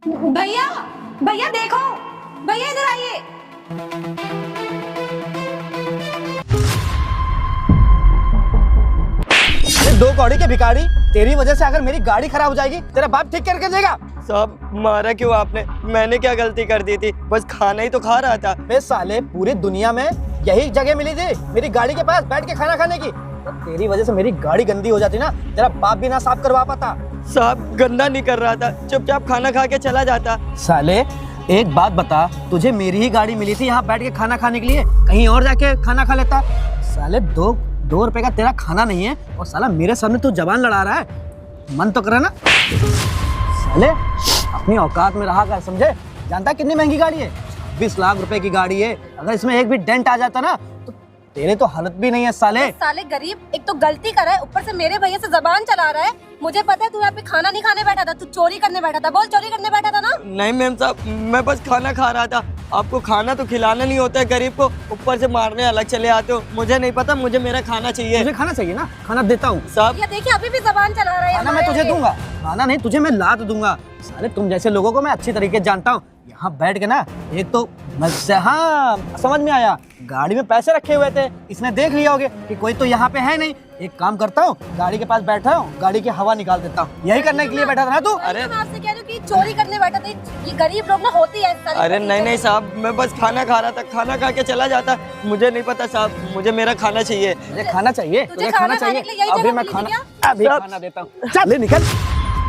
भैया भैया देखो, भैया इधर आइए। दो कौड़ी के भिखारी, तेरी वजह से अगर मेरी गाड़ी खराब हो जाएगी तेरा बाप ठीक करके देगा। साहब मारा क्यों आपने? मैंने क्या गलती कर दी थी? बस खाना ही तो खा रहा था। बे साले, पूरी दुनिया में यही जगह मिली थी मेरी गाड़ी के पास बैठ के खाना खाने की। तो तेरी वजह से मेरी गाड़ी गंदी हो जाती ना, तेरा बाप भी ना साफ करवा पाता। साहब गंदा नहीं कर रहा था, चुपचाप खाना खा के चला जाता। साले एक बात बता, तुझे मेरी ही गाड़ी मिली थी यहाँ बैठ के खाना खाने के लिए, कहीं और जाके खाना खा लेता। साले दो रुपए का तेरा खाना नहीं है और साला मेरे सामने तू जबान लड़ा रहा है। मन तो करे ना। साले अपनी औकात में रहा कर, समझे? जानता कितनी महंगी गाड़ी है? 20 लाख रुपए की गाड़ी है। अगर इसमें एक भी डेंट आ जाता ना तो तेरे तो हालत भी नहीं है। साले गरीब, एक तो गलती कर रहा है, ऊपर से मेरे भैया से जबान चला रहा है। मुझे पता है तू यहाँ पे खाना नहीं खाने बैठा था, तू चोरी करने बैठा था। बोल, चोरी करने बैठा था ना? नहीं मैम साहब, मैं बस खाना खा रहा था। आपको खाना तो खिलाना नहीं होता है गरीब को, ऊपर से मारने अलग चले आते हो। मुझे नहीं पता, मुझे मेरा खाना चाहिए। मुझे खाना चाहिए ना, खाना देता हूँ। साहब ये देखिए अभी भी जबान चला रहा है। खाना मैं तुझे दूंगा, खाना नहीं तुझे मैं लात दूंगा। साले तुम जैसे लोगों को मैं अच्छी तरीके से जानता हूँ। यहाँ बैठ के ना एक तो हाँ समझ में आया, गाड़ी में पैसे रखे हुए थे, इसने देख लिया होगा कि कोई तो यहाँ पे है नहीं। एक काम करता हूँ, गाड़ी के पास बैठा हूँ, गाड़ी की हवा निकाल देता हूँ। यही करने के लिए बैठा था ना तू? अरे मैं आपसे कह रही हूँ कि चोरी करने बैठा था। ये गरीब लोग ना होती है। अरे नहीं साहब, मैं बस खाना खा रहा था, खाना खा के चला जाता। मुझे नहीं पता साहब, मुझे मेरा खाना चाहिए। मुझे खाना चाहिए, तुझे खाना चाहिए? अभी मैं खाना देता हूँ। चल निकल।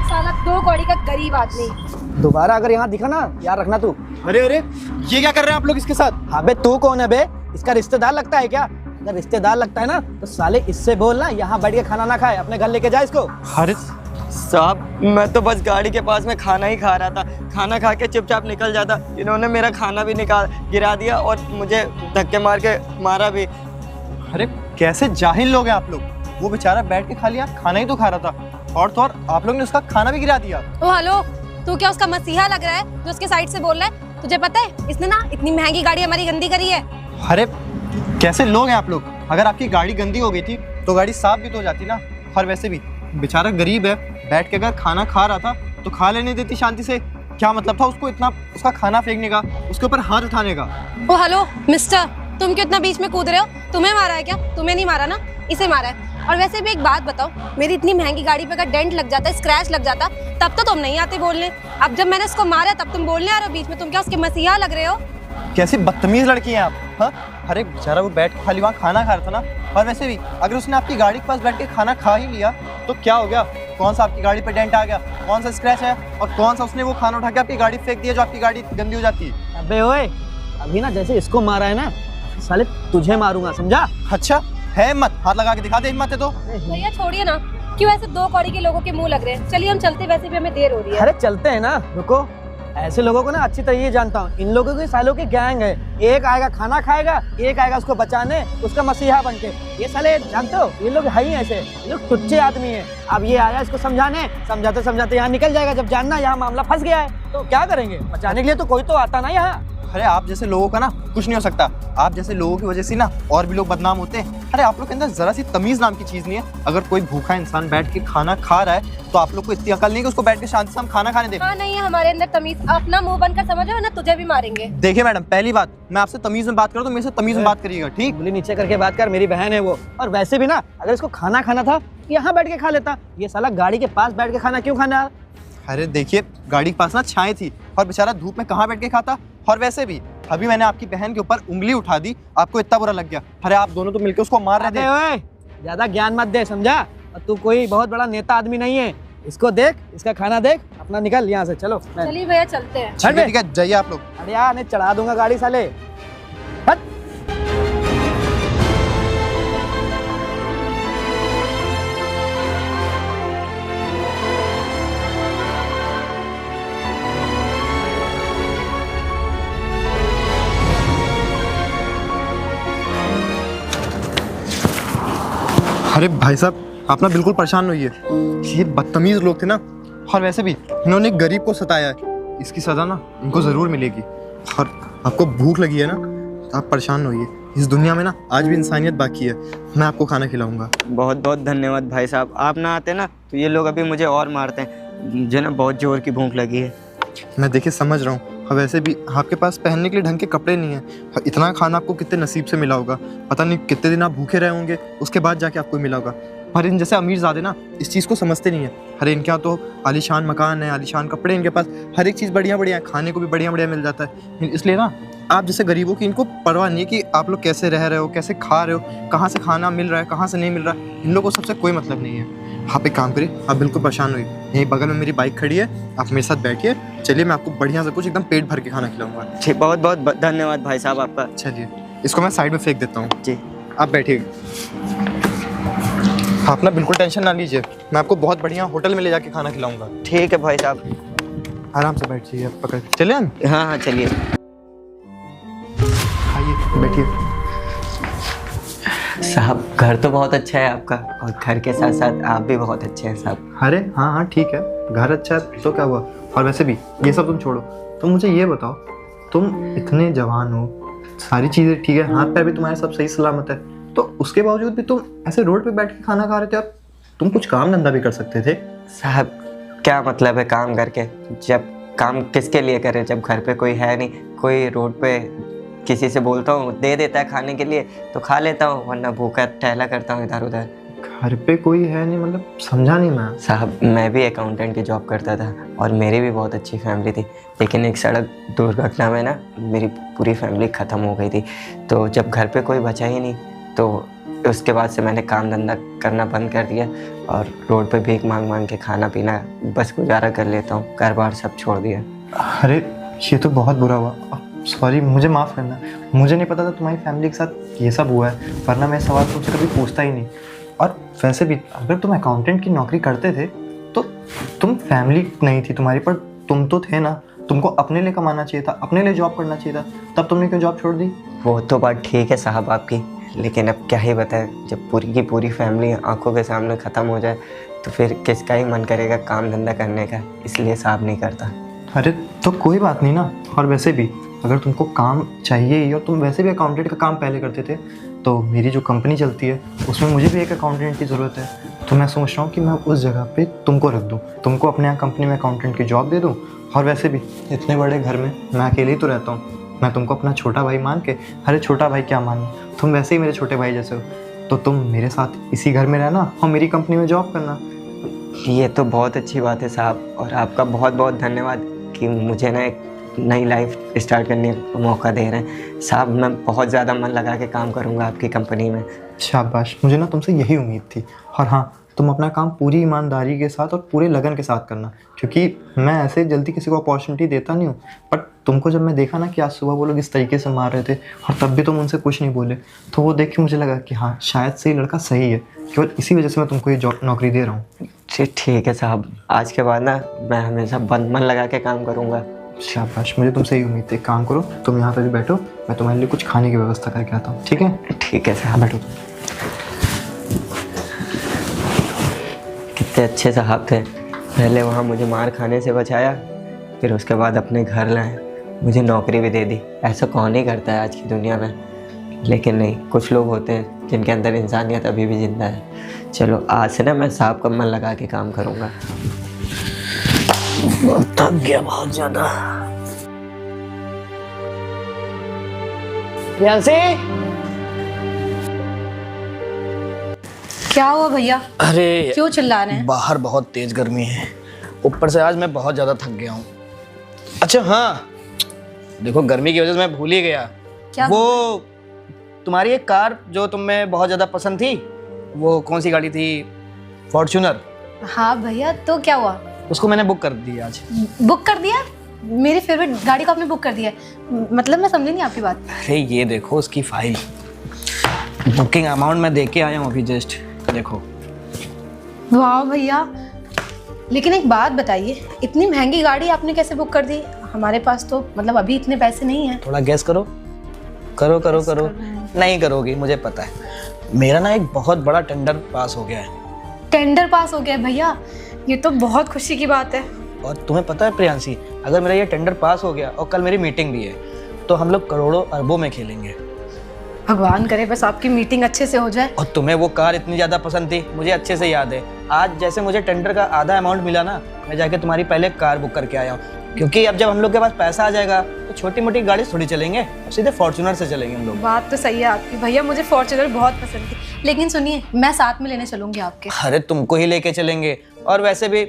साला 2 कौड़ी का गरीब आदमी। दोबारा अगर यहाँ दिखा ना, याद रखना तू। अरे अरे, ये क्या कर रहे हैं आप लोग इसके साथ? हाँ बे, तू कौन है बे? इसका रिश्तेदार लगता है क्या? अगर रिश्तेदार लगता है ना तो साले इससे बोलना यहाँ बैठ के खाना ना खाए, अपने घर लेके जा इसको। अरे साहब मैं तो बस गाड़ी के पास में खाना ही खा रहा था, खाना खा के चुपचाप निकल जाता। इन्होंने मेरा खाना भी गिरा दिया और मुझे धक्के मार के मारा भी। अरे कैसे जाहिल लोग हैं आप लोग। वो बेचारा बैठ के खाली खाना ही तो खा रहा था, और तो और आप लोग ने उसका खाना भी गिरा दिया। ओ हेलो, तू क्या उसका मसीहा लग रहा है जो उसके साइड से बोल रहा है? तुझे पता है इसने ना इतनी महंगी गाड़ी हमारी गंदी करी है। अरे कैसे लोग हैं आप लोग। अगर आपकी गाड़ी गंदी हो गई थी तो गाड़ी साफ भी तो हो जाती ना। और वैसे भी बेचारा गरीब है, बैठ के अगर खाना खा रहा था तो खा लेने देती शांति से। क्या मतलब था उसको इतना उसका खाना फेंकने का, उसके ऊपर हाथ उठाने का? ओ हेलो मिस्टर, तुम क्यों इतना बीच में कूद रहे हो? तुम्हें मारा है क्या? तुम्हें नहीं मारा ना, इसे मारा है। और वैसे भी एक बात बताओ, मेरी इतनी महंगी गाड़ी पे अगर डेंट लग जाता, स्क्रैच लग जाता, तब तो तुम नहीं आते बोलने। अब जब मैंने इसको मारा तब तुम बोलने आ रहे हो बीच में। तुम क्या उसके मसीहा लग रहे हो? कैसी बदतमीज लड़की हैं आप। हाँ, अरे बेचारा वो बैठ के खाली वहाँ खाना खा रहा था ना। और वैसे भी अगर उसने आपकी गाड़ी के पास बैठ के खाना खा ही लिया तो क्या हो गया? कौन सा आपकी गाड़ी पे डेंट आ गया, कौन सा स्क्रैच है, और कौन सा उसने वो खाना उठा के आपकी गाड़ी फेंक दिया जो आपकी गाड़ी गंदी हो जाती है? अबे ओए, अभी ना जैसे इसको मारा है ना, साले तुझे मारूंगा, समझा? अच्छा है हिम्मत, हाथ लगा के दिखा दे हिम्मत है तो। भैया छोड़िए ना, क्यों ऐसे 2 कौड़ी के लोगों के मुंह लग रहे हैं? चलिए हम चलते, वैसे भी हमें देर हो रही है। अरे चलते हैं ना, रुको। ऐसे लोगों को ना अच्छी तरीके जानता हूँ। इन लोगों के सालों की गैंग है। एक आएगा खाना खाएगा, एक आएगा उसको बचाने, उसका मसीहा बन के। ये साले जानते हो, ये लोग है ही ऐसे, ये लोग टुच्चे आदमी हैं। अब ये आया इसको समझाने, समझाते समझाते यहाँ निकल जाएगा। जब जानना यहाँ मामला फंस गया है तो क्या करेंगे? बचाने के लिए तो कोई तो आता ना यहाँ। अरे आप जैसे लोगों का ना कुछ नहीं हो सकता। आप जैसे लोगों की वजह से ना और भी लोग बदनाम होते हैं। अरे आप लोग के अंदर जरा सी तमीज नाम की चीज नहीं है। अगर कोई भूखा इंसान बैठ के खाना खा रहा है तो आप लोग को इतनी अकल नहीं कि उसको बैठ के शांति से हम खाना खाने दें। हाँ नहीं है हमारे अंदर तमीज। अपना मुंह बनकर समझो ना, तुझे भी मारेंगे। देखिए मैडम, पहली बात, मैं आपसे तमीज में बात करूँ तो मेरे से तमीज में बात करिएगा, ठीक? उंगली नीचे करके बात कर, मेरी बहन है वो। और वैसे भी ना अगर इसको खाना खाना था यहाँ बैठ के खा लेता। ये साला गाड़ी के पास बैठ के खाना क्यों खाना? अरे देखिए, गाड़ी के पास ना छाएं थी और बेचारा धूप में कहाँ बैठ के खाता। और वैसे भी अभी मैंने आपकी बहन के ऊपर उंगली उठा दी, आपको इतना बुरा लग गया। अरे आप दोनों तो मिलकर उसको मार रहे थे। ओए, ज्यादा ज्ञान मत दे, समझा? और तू कोई बहुत बड़ा नेता आदमी नहीं है। इसको देख, इसका खाना देख, अपना निकल यहाँ से। चलो चलिए भैया चलते हैं। ठीक है, जाइए आप लोग। अरे यार, नहीं चढ़ा दूंगा गाड़ी साले। हट। अरे भाई साहब, आप ना बिल्कुल परेशान नहीं होइए। ये बदतमीज लोग थे ना, और वैसे भी इन्होंने एक गरीब को सताया है। इसकी सजा ना इनको जरूर मिलेगी। और आपको भूख लगी है ना, तो आप परेशान न होइए। इस दुनिया में ना आज भी इंसानियत बाकी है। मैं आपको खाना खिलाऊंगा। बहुत बहुत धन्यवाद भाई साहब, आप ना आते ना तो ये लोग अभी मुझे और मारते हैं। मुझे ना बहुत जोर की भूख लगी है। मैं देखिए समझ रहा हूँ, और वैसे भी आपके पास पहनने के लिए ढंग के कपड़े नहीं हैं। इतना खाना आपको कितने नसीब से मिला होगा, पता नहीं कितने दिन आप भूखे रहे होंगे, उसके बाद जाके आपको मिला होगा। पर इन जैसे अमीरज़ादे ना इस चीज़ को समझते नहीं है। अरे इनके यहाँ तो आलीशान मकान है, आलीशान कपड़े, इनके पास हर एक चीज़ बढ़िया बढ़िया है, खाने को भी बढ़िया बढ़िया मिल जाता है। इसलिए ना आप जैसे गरीबों की इनको परवाह नहीं है कि आप लोग कैसे रह रहे हो, कैसे खा रहे हो, कहाँ से खाना मिल रहा है, कहाँ से नहीं मिल रहा है। इन लोगों को सबसे कोई मतलब नहीं है। आप एक काम करिए, आप बिल्कुल परेशान हुई, यहीं बगल में मेरी बाइक खड़ी है, आप मेरे साथ बैठिए। चलिए मैं आपको बढ़िया से कुछ एकदम पेट भर के खाना खिलाऊंगा। जी बहुत बहुत धन्यवाद भाई साहब आपका। चलिए इसको मैं साइड में फेंक देता हूँ। जी आप बैठिए। आप ना बिल्कुल टेंशन ना लीजिए, मैं आपको बहुत बढ़िया होटल में ले जाके खाना खिलाऊंगा। ठीक है भाई साहब। आराम से बैठिए, पकड़ चलिए हम। हाँ हाँ चलिए। आइए बैठिए। साहब घर तो बहुत अच्छा है आपका, और घर के साथ साथ आप भी बहुत अच्छे हैं साहब। अरे हाँ हाँ ठीक है, घर अच्छा है तो क्या हुआ। और वैसे भी ये सब तुम छोड़ो, तुम मुझे ये बताओ, तुम इतने जवान हो, सारी चीज़ें ठीक है, हाथ पैर भी तुम्हारे सब सही सलामत है, तो उसके बावजूद भी तुम ऐसे रोड पे बैठ के खाना खा रहे थे। और तुम कुछ काम धंधा भी कर सकते थे। साहब क्या मतलब है काम करके, जब काम किसके लिए करें जब घर पे कोई है नहीं। कोई रोड पे किसी से बोलता हूँ दे देता है खाने के लिए तो खा लेता हूँ, वरना भूखा टहला करता हूँ इधर उधर। घर पे कोई है नहीं मतलब समझा नहीं मैं। साहब मैं भी अकाउंटेंट की जॉब करता था और मेरी भी बहुत अच्छी फैमिली थी, लेकिन एक सड़क दुर्घटना में ना मेरी पूरी फैमिली ख़त्म हो गई थी। तो जब घर पे कोई बचा ही नहीं तो उसके बाद से मैंने काम धंधा करना बंद कर दिया और रोड पे भीख मांग मांग के खाना पीना बस गुजारा कर लेता हूँ, घर बार सब छोड़ दिया। अरे ये तो बहुत बुरा हुआ, सॉरी, मुझे माफ़ करना। मुझे नहीं पता था तुम्हारी फैमिली के साथ ये सब हुआ है, वरना मैं सवाल तुमसे कभी पूछता ही नहीं। और वैसे भी अगर तुम अकाउंटेंट की नौकरी करते थे तो तुम फैमिली नहीं थी तुम्हारी, पर तुम तो थे ना, तुमको अपने लिए कमाना चाहिए था, अपने लिए जॉब करना चाहिए था, तब तुमने क्यों जॉब छोड़ दी। वो तो बात ठीक है साहब आपकी, लेकिन अब क्या ही बताएं, जब पूरी की पूरी फैमिली आंखों के सामने ख़त्म हो जाए तो फिर किसका ही मन करेगा काम धंधा करने का, इसलिए साहब नहीं करता। अरे तो कोई बात नहीं ना। और वैसे भी अगर तुमको काम चाहिए ही और तुम वैसे भी अकाउंटेंट का काम पहले करते थे, तो मेरी जो कंपनी चलती है उसमें मुझे भी एक अकाउंटेंट की ज़रूरत है। तो मैं सोच रहा हूँ कि मैं उस जगह पे तुमको रख दूँ, तुमको अपने यहाँ कंपनी में अकाउंटेंट की जॉब दे दूँ। और वैसे भी इतने बड़े घर में मैं अकेले ही तो रहता हूँ, मैं तुमको अपना छोटा भाई मान के, अरे छोटा भाई क्या मानूं, तुम वैसे ही मेरे छोटे भाई जैसे हो, तो तुम मेरे साथ इसी घर में रहना और मेरी कंपनी में जॉब करना। ये तो बहुत अच्छी बात है साहब, और आपका बहुत बहुत धन्यवाद कि मुझे ना एक नई लाइफ स्टार्ट करने का मौका दे रहे हैं साहब। मैं बहुत ज़्यादा मन लगा के काम करूँगा आपकी कंपनी में। शाबाश, मुझे ना तुमसे यही उम्मीद थी। और हाँ, तुम अपना काम पूरी ईमानदारी के साथ और पूरे लगन के साथ करना, क्योंकि मैं ऐसे जल्दी किसी को अपॉर्चुनिटी देता नहीं हूँ। बट तुमको जब मैं देखा ना कि आज सुबह वो लोग इस तरीके से मार रहे थे और तब भी तुम उनसे कुछ नहीं बोले, तो वो देख के मुझे लगा कि हाँ शायद से ये लड़का सही है, केवल इसी वजह से मैं तुमको ये जॉब नौकरी दे रहा हूँ। जी ठीक है साहब, आज के बाद ना मैं हमेशा मन लगा के काम करूँगा। शाबाश, मुझे तुमसे यही उम्मीद थी। काम करो, तुम यहाँ पे भी बैठो, मैं तुम्हारे लिए कुछ खाने की व्यवस्था करके आता हूँ। ठीक है? ठीक है साहब। बैठो। कितने अच्छे साहब थे, पहले वहाँ मुझे मार खाने से बचाया, फिर उसके बाद अपने घर लाए, मुझे नौकरी भी दे दी। ऐसा कौन ही करता है आज की दुनिया में, लेकिन नहीं, कुछ लोग होते हैं जिनके अंदर इंसानियत अभी भी जिंदा है। चलो आज से ना मैं साहब का मन लगा के काम करूँगा। थक गया बहुत ज्यादा। प्रियांशी, क्या हुआ भैया, अरे क्यों चिल्ला रहे हैं? बाहर बहुत तेज गर्मी है, ऊपर से आज मैं बहुत ज्यादा थक गया हूँ। अच्छा हाँ, देखो गर्मी की वजह से मैं भूल ही गया, क्या? वो तुम्हारी एक कार जो तुम्हें बहुत ज्यादा पसंद थी, वो कौन सी गाड़ी थी? फॉर्च्यूनर। हाँ भैया, तो क्या हुआ? उसको मैंने बुक कर दिया आज। बुक कर दिया? मेरी फेवरेट गाड़ी को आपने बुक कर दिया? मतलब मैं समझी नहीं आपकी बात। अरे ये देखो उसकी फाइल, बुकिंग अमाउंट मैं देख के आया हूँ अभी जस्ट, देखो। वाह भैया, लेकिन एक बात बताइए, इतनी महंगी गाड़ी आपने कैसे बुक कर दी? हमारे पास तो मतलब अभी इतने पैसे नहीं हैं। थोड़ा गैस करो, करो करो करो। नहीं करोगी, मुझे पता है। मेरा ना एक बहुत बड़ा टेंडर पास हो गया है। टेंडर पास हो गया भैया? ये तो बहुत खुशी की बात है। और तुम्हें पता है प्रियांशी, अगर मेरा ये टेंडर पास हो गया और कल मेरी मीटिंग भी है, तो हम लोग करोड़ों अरबों में खेलेंगे। भगवान करे बस आपकी मीटिंग अच्छे से हो जाए। और तुम्हें वो कार इतनी ज़्यादा पसंद थी, मुझे अच्छे से याद है। आज जैसे मुझे टेंडर का आधा अमाउंट मिला ना, मैं जाके तुम्हारी पहले कार बुक करके आया हूँ। क्योंकि अब जब हम लोग के पास पैसा आ जाएगा तो छोटी मोटी गाड़ी थोड़ी चलेंगे, अब सीधे फॉर्च्यूनर से चलेंगे हम लोग। बात तो सही है आपकी भैया, मुझे फॉर्च्यूनर बहुत पसंद थी, लेकिन सुनिए मैं साथ में लेने चलूंगी आपके। अरे तुमको ही लेके चलेंगे, और वैसे भी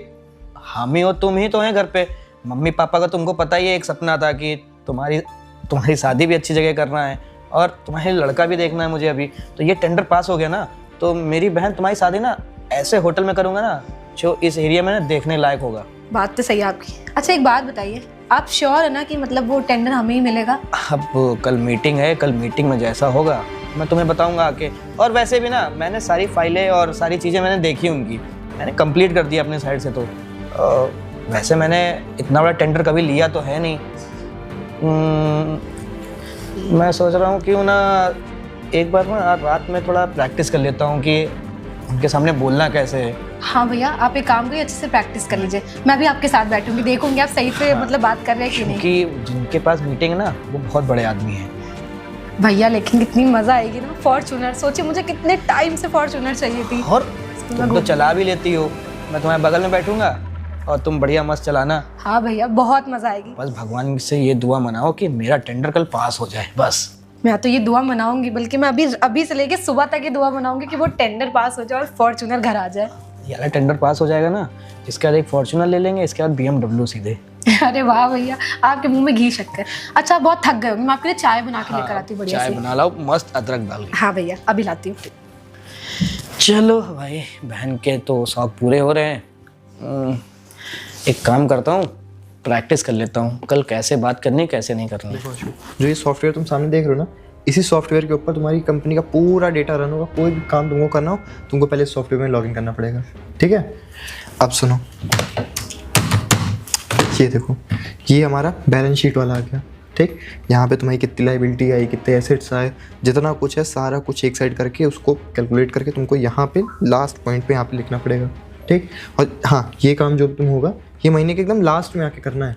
हम ही हो, तुम ही तो हैं घर पे। मम्मी पापा का तुमको पता ही है, एक सपना था कि तुम्हारी शादी भी अच्छी जगह करना है और तुम्हारे लड़का भी देखना है मुझे अभी। तो ये टेंडर पास हो गया ना, तो मेरी बहन तुम्हारी शादी ना ऐसे होटल में करूँगा ना जो इस एरिया में ना देखने लायक होगा। बात तो सही है आपकी। अच्छा एक बात बताइए, आप श्योर है ना कि मतलब वो टेंडर हमें ही मिलेगा? अब कल मीटिंग है, कल मीटिंग में जैसा होगा मैं तुम्हें बताऊंगा आके। और वैसे भी ना मैंने सारी फाइलें और सारी चीज़ें मैंने देखी उनकी, मैंने कंप्लीट कर दिया अपने साइड से। तो वैसे मैंने इतना बड़ा टेंडर कभी लिया तो है नहीं। मैं सोच रहा हूँ कि ना एक बार ना रात में थोड़ा प्रैक्टिस कर लेता हूँ कि उनके सामने बोलना कैसे है। हाँ भैया आप एक काम करिए, अच्छे से प्रैक्टिस कर लीजिए, मैं भी आपके साथ बैठूंगी, देखूंगी आप सही से मतलब बात कर रहे हैं कि नहीं। क्योंकि जिनके पास मीटिंग है ना वो बहुत बड़े आदमी हैं भैया, लेकिन कितनी मजा आएगी ना फॉर्च्यूनर। सोचिए मुझे कितने टाइम से फॉर्च्यूनर चाहिए थी। और तुम तो चला भी लेती हो, मैं तुम्हारे बगल में बैठूंगा और तुम बढ़िया मस्त चलाना। हाँ भैया बहुत मजा आएगी। बस भगवान से ये दुआ मनाओ कि मेरा टेंडर कल पास हो जाए बस। मैं तो ये दुआ मनाऊंगी, बल्कि मैं अभी से लेके सुबह तक ये दुआ मनाऊंगी कि वो टेंडर पास हो जाए और फॉर्च्यूनर घर आ जाए। यार टेंडर पास हो जाएगा ना, इसके बाद एक फॉर्च्यूनर ले लेंगे, इसके बाद BMW सीधे। अरे वाह भैया, आपके मुंह में घी शक्कर। अच्छा बहुत थक गए होंगे, मैं आपके लिए चाय बना के लेकर आती हूँ बढ़िया चाय सी। बना लाओ मस्त अदरक डाल के। हाँ भैया अभी लाती हूँ। चलो भाई, बहन के तो शौक पूरे हो रहे हैं। एक काम करता हूँ, प्रैक्टिस कर लेता हूँ कल कैसे बात करनी कैसे नहीं करनी। जो ये सॉफ्टवेयर तुम सामने देख रहे हो ना, इसी सॉफ्टवेयर के ऊपर तुम्हारी कंपनी का पूरा डेटा रन होगा। कोई भी काम तुमको करना हो, तुमको पहले सॉफ्टवेयर में लॉगिन करना पड़ेगा, ठीक है? अब सुनो, ये देखो, ये हमारा बैलेंस शीट वाला आ गया, ठीक? यहाँ पे तुम्हारी कितनी लायबिलिटी आई, कितने एसेट्स आए, जितना कुछ है सारा कुछ एक साइड करके उसको कैलकुलेट करके तुमको यहाँ पे लास्ट पॉइंट पे यहाँ पे लिखना पड़ेगा, ठीक? और हाँ, ये काम जो तुम होगा ये महीने के एकदम लास्ट में आके करना है,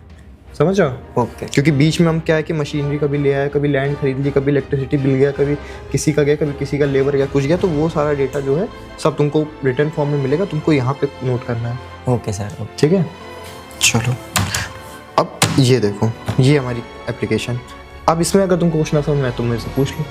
समझ रहे ओके। क्योंकि बीच में हम क्या है कि मशीनरी कभी ले आया, कभी लैंड खरीद ली, कभी इलेक्ट्रिसिटी बिल गया, कभी किसी का गया, कभी किसी का लेबर गया, कुछ गया, तो वो सारा डेटा जो है सब तुमको रिटर्न फॉर्म में मिलेगा, तुमको यहाँ पे नोट करना है। Okay sir. ठीक है, चलो अब ये देखो, ये हमारी एप्लीकेशन। अब इसमें अगर तुमको कुछ ना समझ में आए तुम मेरे से पूछ लो।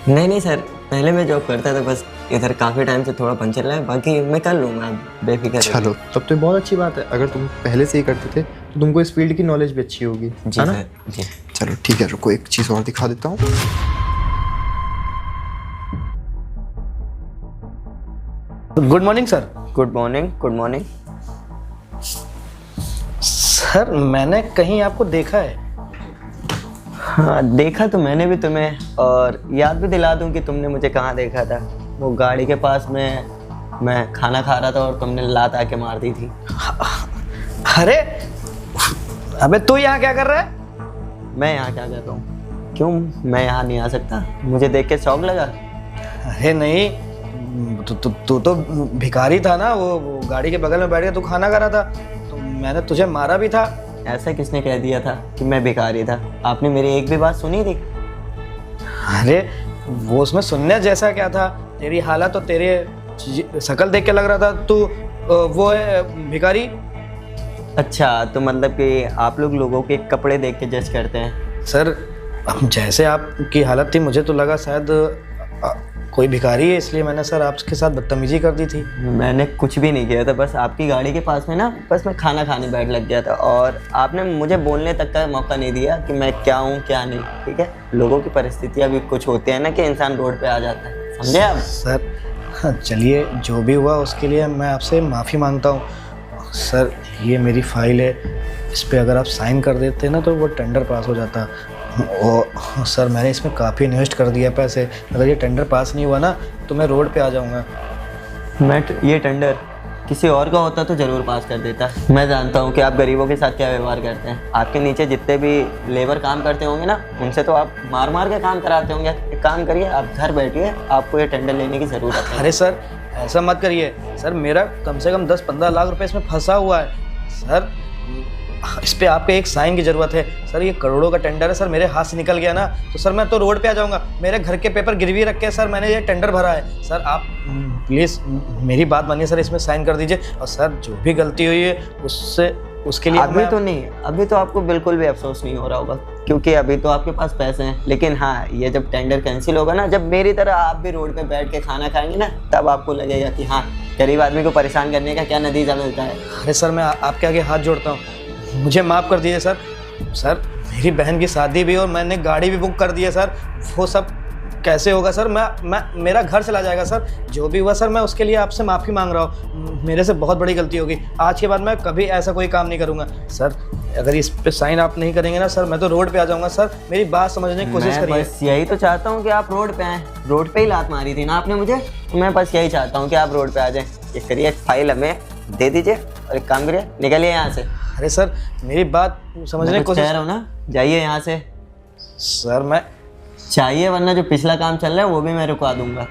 नहीं सर, पहले मैं जॉब करता था, बस इधर काफ़ी टाइम से थोड़ा पंचर रहा है, बाकी मैं कर लूँगा, बेफिक्र। चलो तब तो बहुत अच्छी बात है, अगर तुम पहले से ही करते थे तो तुमको इस फील्ड की नॉलेज भी अच्छी होगी, जी है ना? सर जी। चलो ठीक है, रुको एक चीज़ और दिखा देता हूँ। Good morning sir. Good morning. Good morning sir, मैंने कहीं आपको देखा है। हाँ देखा तो मैंने भी तुम्हें, और याद भी दिला दूं कि तुमने मुझे कहाँ देखा था। वो गाड़ी के पास में मैं खाना खा रहा था और तुमने लात आके मार दी थी। अरे अबे तू यहाँ क्या कर रहा है? मैं यहाँ क्या कर रहा हूँ? क्यों मैं यहाँ नहीं आ सकता? मुझे देख के शौक लगा? अरे नहीं, तू तो भिखारी था ना, वो गाड़ी के बगल में बैठ के तू खाना खा रहा था, तो मैंने तुझे मारा भी था। ऐसा किसने कह दिया था कि मैं भिखारी था? आपने मेरी एक भी बात सुनी थी? अरे वो उसमें सुनने जैसा क्या था? तेरी हालत तो तेरे शक्ल देख के लग रहा था तू वो है भिखारी। अच्छा, तो मतलब कि आप लोगों के कपड़े देख के जज करते हैं? सर अब जैसे आपकी हालत थी मुझे तो लगा शायद कोई भिखारी है, इसलिए मैंने सर आपके साथ बदतमीजी कर दी थी। मैंने कुछ भी नहीं किया था, बस आपकी गाड़ी के पास में ना बस मैं खाना खाने बैठ लग गया था, और आपने मुझे बोलने तक का मौका नहीं दिया कि मैं क्या हूँ क्या नहीं। ठीक है, लोगों की परिस्थितियाँ भी कुछ होती है ना कि इंसान रोड पे आ जाता है, समझे आप? सर चलिए, जो भी हुआ उसके लिए मैं आपसे माफ़ी मांगता हूँ। सर ये मेरी फाइल है, इस पर अगर आप साइन कर देते ना तो वो टेंडर पास हो जाता। और सर मैंने इसमें काफ़ी इन्वेस्ट कर दिया पैसे, अगर ये टेंडर पास नहीं हुआ ना तो मैं रोड पे आ जाऊंगा। ये टेंडर किसी और का होता तो ज़रूर पास कर देता। मैं जानता हूँ कि आप गरीबों के साथ क्या व्यवहार करते हैं। आपके नीचे जितने भी लेबर काम करते होंगे ना, उनसे तो आप मार मार के काम कराते होंगे। एक काम करिए, आप घर बैठिए, आपको ये टेंडर लेने की ज़रूरत है। अरे सर ऐसा मत करिए सर, मेरा कम से कम 10-15 लाख रुपए इसमें फंसा हुआ है सर, इस पे आपके एक साइन की ज़रूरत है। सर ये करोड़ों का टेंडर है सर, मेरे हाथ से निकल गया ना तो सर मैं तो रोड पे आ जाऊंगा। मेरे घर के पेपर गिरवी रख के सर मैंने ये टेंडर भरा है। सर आप प्लीज़ मेरी बात मानिए सर, इसमें साइन कर दीजिए। और सर जो भी गलती हुई है उससे उसके लिए अभी तो नहीं, अभी तो आपको बिल्कुल भी अफसोस नहीं हो रहा होगा, क्योंकि अभी तो आपके पास पैसे हैं। लेकिन हाँ, ये जब टेंडर कैंसिल होगा ना, जब मेरी तरह आप भी रोड पे बैठ के खाना खाएंगे ना, तब आपको लगेगा कि हाँ, गरीब आदमी को परेशान करने का क्या नतीजा मिलता है। अरे सर, मैं आपके आगे हाथ जोड़ता हूँ, मुझे माफ़ कर दीजिए सर। सर, मेरी बहन की शादी भी और मैंने गाड़ी भी बुक कर दी है सर, वो सब कैसे होगा सर? मैं मेरा घर चला जाएगा सर। जो भी हुआ सर, मैं उसके लिए आपसे माफ़ी मांग रहा हूँ। मेरे से बहुत बड़ी गलती होगी। आज के बाद मैं कभी ऐसा कोई काम नहीं करूँगा सर। अगर इस पे साइन आप नहीं करेंगे ना सर, मैं तो रोड पे आ जाऊँगा सर। मेरी बात समझने की कोशिश मैं करिए। बस यही तो चाहता हूँ कि आप रोड पे आएँ। रोड पे ही लात मारी थी ना आपने मुझे, तो मैं बस यही चाहता हूँ कि आप रोड पे आ जाएँ। ये करिए, फाइल हमें दे दीजिए और एक काम करिए, निकलिए यहाँ से। अरे सर, मेरी बात समझने की कुछ कह कोशिश। रहा हूँ ना, जाइए यहाँ से। सर मैं चाहिए, वरना जो पिछला काम चल रहा है वो भी मैं रुकवा दूंगा।